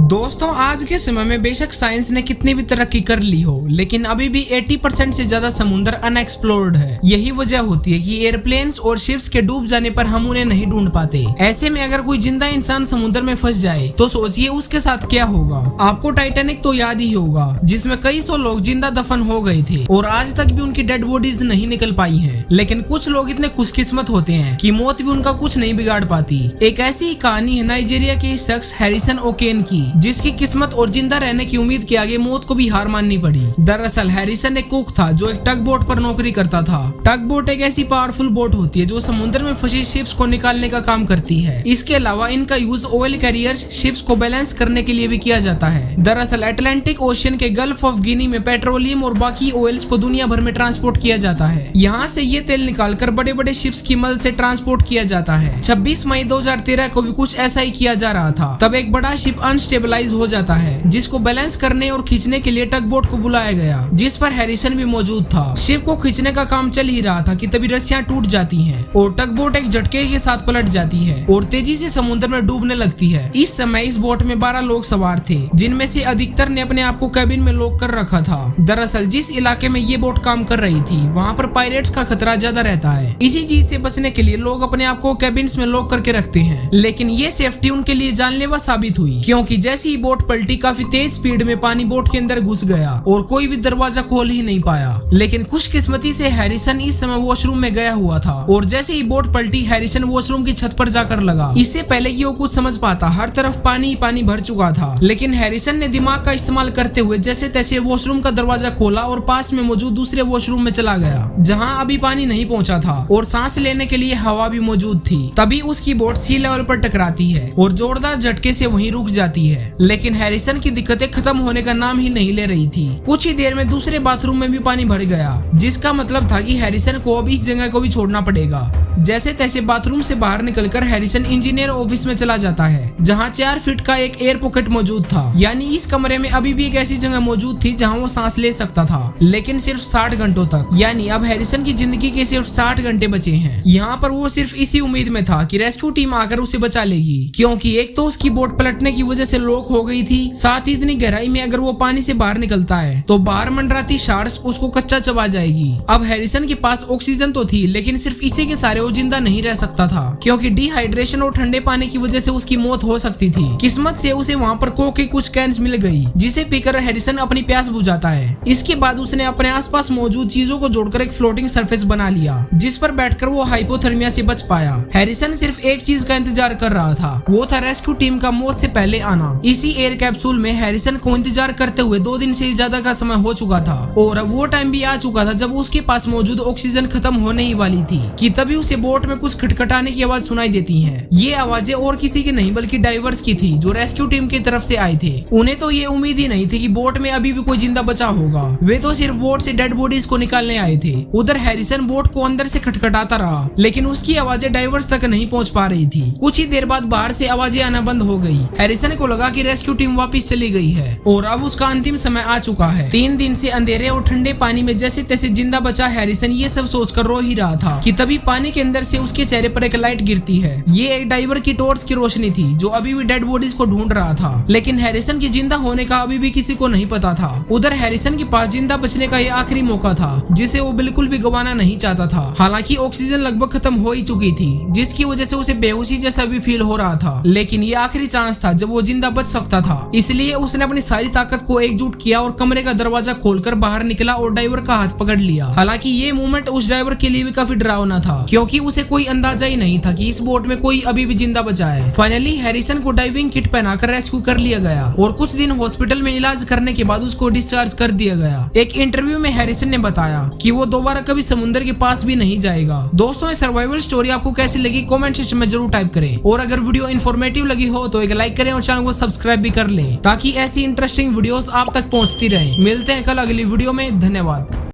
दोस्तों, आज के समय में बेशक साइंस ने कितनी भी तरक्की कर ली हो, लेकिन अभी भी 80% से ज्यादा समुद्र अनएक्सप्लोर्ड है। यही वजह होती है कि एयरप्लेन्स और शिप्स के डूब जाने पर हम उन्हें नहीं ढूंढ पाते। ऐसे में अगर कोई जिंदा इंसान समुद्र में फंस जाए तो सोचिए उसके साथ क्या होगा। आपको टाइटैनिक तो याद ही होगा, जिसमें कई सौ लोग जिंदा दफन हो गए थे और आज तक भी उनकी डेड बॉडीज नहीं निकल पाई हैं। लेकिन कुछ लोग इतने खुशकिस्मत होते हैं कि मौत भी उनका कुछ नहीं बिगाड़ पाती। एक ऐसी ही कहानी है नाइजीरिया के शख्स हैरिसन ओकेन की, जिसकी किस्मत और जिंदा रहने की उम्मीद के आगे मौत को भी हार माननी पड़ी। दरअसल हैरिसन एक कुक था जो एक टग बोट पर नौकरी करता था। टग बोट एक ऐसी पावरफुल बोट होती है जो समुद्र में फंसी शिप्स को निकालने का काम करती है। इसके अलावा इनका यूज ऑयल कैरियर्स शिप्स को बैलेंस करने के लिए भी किया जाता है। दरअसल अटलांटिक ओशियन के गल्फ ऑफ गिनी में पेट्रोलियम और बाकी ऑयल्स को दुनिया भर में ट्रांसपोर्ट किया जाता है। यहाँ से ये तेल निकालकर बड़े बड़े शिप्स की मदद से ट्रांसपोर्ट किया जाता है। 26 मई 2013 को भी कुछ ऐसा ही किया जा रहा था। तब एक बड़ा शिप अनस्टेबलाइज हो जाता है, जिसको बैलेंस करने और खींचने के लिए टग बोट को बुलाया गया, जिस पर हैरिसन भी मौजूद था। शिप को खींचने का काम चल ही रहा था कि तभी रस्सियां टूट जाती हैं और टग बोट एक झटके के साथ पलट जाती है और तेजी से समुद्र में डूबने लगती है। इस समय इस बोट में 12 लोग सवार थे, जिनमें से अधिकतर ने अपने आप को कैबिन में लॉक कर रखा था। दरअसल जिस इलाके में ये बोट काम कर रही थी वहाँ पर पायरेट्स का खतरा ज्यादा रहता है। इसी चीज से बचने के लिए लोग अपने आप को कैबिन्स में लॉक करके रखते हैं। लेकिन ये सेफ्टी उनके लिए जानलेवा साबित हुई, क्योंकि जैसे ही बोट पलटी काफी तेज स्पीड में पानी बोट के अंदर घुस गया और कोई भी दरवाजा खोल ही नहीं पाया। लेकिन खुशकिस्मती से हैरिसन इस समय वॉशरूम में गया हुआ था और जैसे ही बोट पलटी हैरिसन वॉशरूम की छत पर जाकर लगा। इससे पहले कि वो कुछ समझ पाता हर तरफ पानी ही पानी भर चुका था। लेकिन हैरिसन ने दिमाग का इस्तेमाल करते हुए जैसे तैसे वॉशरूम का दरवाजा खोला और पास में मौजूद दूसरे वॉशरूम में चला गया, जहाँ अभी पानी नहीं पहुँचा था और सांस लेने के लिए हवा भी मौजूद थी। तभी उसकी बोट सी लेवल पर टकराती है और जोरदार झटके से वहीं रुक जाती है। लेकिन हैरिसन की दिक्कतें खत्म होने का नाम ही नहीं ले रही थी। कुछ ही देर में दूसरे बाथरूम में भी पानी भर गया, जिसका मतलब था कि हैरिसन को अब इस जगह को भी छोड़ना पड़ेगा। जैसे तैसे बाथरूम से बाहर निकलकर हैरिसन इंजीनियर ऑफिस में चला जाता है, जहां 4 फीट का एक एयर पॉकेट मौजूद था। यानी इस कमरे में अभी भी एक ऐसी जगह मौजूद थी जहां वो सांस ले सकता था, लेकिन सिर्फ 60 घंटों तक। यानी अब हैरिसन की जिंदगी के सिर्फ 60 घंटे बचे हैं। यहाँ पर वो सिर्फ इसी उम्मीद में था कि रेस्क्यू टीम आकर उसे बचा लेगी, क्योंकि एक तो उसकी बोट पलटने की वजह से लॉक हो गई थी, साथ ही इतनी गहराई में अगर वो पानी से बाहर निकलता है तो बाहर मंडराती शार्क्स उसको कच्चा चबा जाएगी। अब हैरिसन के पास ऑक्सीजन तो थी, लेकिन सिर्फ इसी के सारे वो जिंदा नहीं रह सकता था, क्योंकि डिहाइड्रेशन और ठंडे पानी की वजह से उसकी मौत हो सकती थी। किस्मत से उसे वहाँ पर कोक की कुछ कैंस मिल गई, जिसे पीकर हैरिसन अपनी प्यास बुझाता है। इसके बाद उसने अपने आसपास मौजूद चीजों को जोड़कर एक फ्लोटिंग सरफेस बना लिया, जिस पर बैठकर वो हाइपोथर्मिया से बच पाया। हैरिसन सिर्फ एक चीज का इंतजार कर रहा था, वो था रेस्क्यू टीम का मौत से पहले आना। इसी एयर कैप्सूल में हैरिसन को इंतजार करते हुए 2 दिन से ज्यादा का समय हो चुका था और अब वो टाइम भी आ चुका था जब उसके पास मौजूद ऑक्सीजन खत्म होने ही वाली थी कि तभी उसे बोट में कुछ खटखटाने की आवाज सुनाई देती है। ये आवाजें और किसी की नहीं बल्कि डाइवर्स की थी, जो रेस्क्यू टीम की तरफ से आए थे। उन्हें तो ये उम्मीद ही नहीं थी कि बोट में अभी भी कोई जिंदा बचा होगा। वे तो सिर्फ बोट से डेड बॉडीज को निकालने आए थे। उधर हैरिसन बोट को अंदर से खटखटाता रहा, लेकिन उसकी आवाजें डाइवर्स तक नहीं पहुंच पा रही थी। कुछ ही देर बाद बाहर से आवाजें आना बंद हो गई। हैरिसन को लगा कि रेस्क्यू टीम वापस चली गई है और अब उसका अंतिम समय आ चुका है। 3 दिन से अंधेरे और ठंडे पानी में जैसे तैसे जिंदा बचा हैरिसन ये सब सोचकर रो ही रहा था कि तभी पानी के अंदर से उसके चेहरे पर एक लाइट गिरती है। ये एक डाइवर की टॉर्च की रोशनी थी, जो अभी भी डेड बॉडीज को ढूंढ रहा था। लेकिन हैरिसन के जिंदा होने का अभी भी किसी को नहीं पता था। उधर हैरिसन के पास जिंदा बचने का ये आखिरी मौका था, जिसे वो बिल्कुल भी गंवाना नहीं चाहता था। हालांकि ऑक्सीजन लगभग खत्म हो ही चुकी थी, जिसकी वजह से उसे बेहोशी जैसा भी फील हो रहा था। लेकिन ये आखिरी चांस था जब वो जिंदा बच सकता था, इसलिए उसने अपनी सारी ताकत को एकजुट किया और कमरे का दरवाजा खोलकर बाहर निकला और ड्राइवर का हाथ पकड़ लिया। हालांकि ये मूवमेंट उस ड्राइवर के लिए भी काफी डरावना था, क्योंकि उसे कोई अंदाजा ही नहीं था कि इस बोट में कोई अभी भी जिंदा बचा है। फाइनली हैरिसन को डाइविंग किट पहनाकर रेस्क्यू कर लिया गया और कुछ दिन हॉस्पिटल में इलाज करने के बाद उसको डिस्चार्ज कर दिया गया। एक इंटरव्यू में हैरिसन ने बताया कि वो दोबारा कभी समुद्र के पास भी नहीं जाएगा। दोस्तों, ये सर्वाइवल स्टोरी आपको कैसी लगी कमेंट सेक्शन में जरूर टाइप करें और अगर वीडियो इन्फॉर्मेटिव लगी हो तो एक लाइक करें और चैनल को सब्सक्राइब भी कर लें, ताकि ऐसी इंटरेस्टिंग वीडियोस आप तक पहुंचती रहे। मिलते हैं कल अगली वीडियो में। धन्यवाद।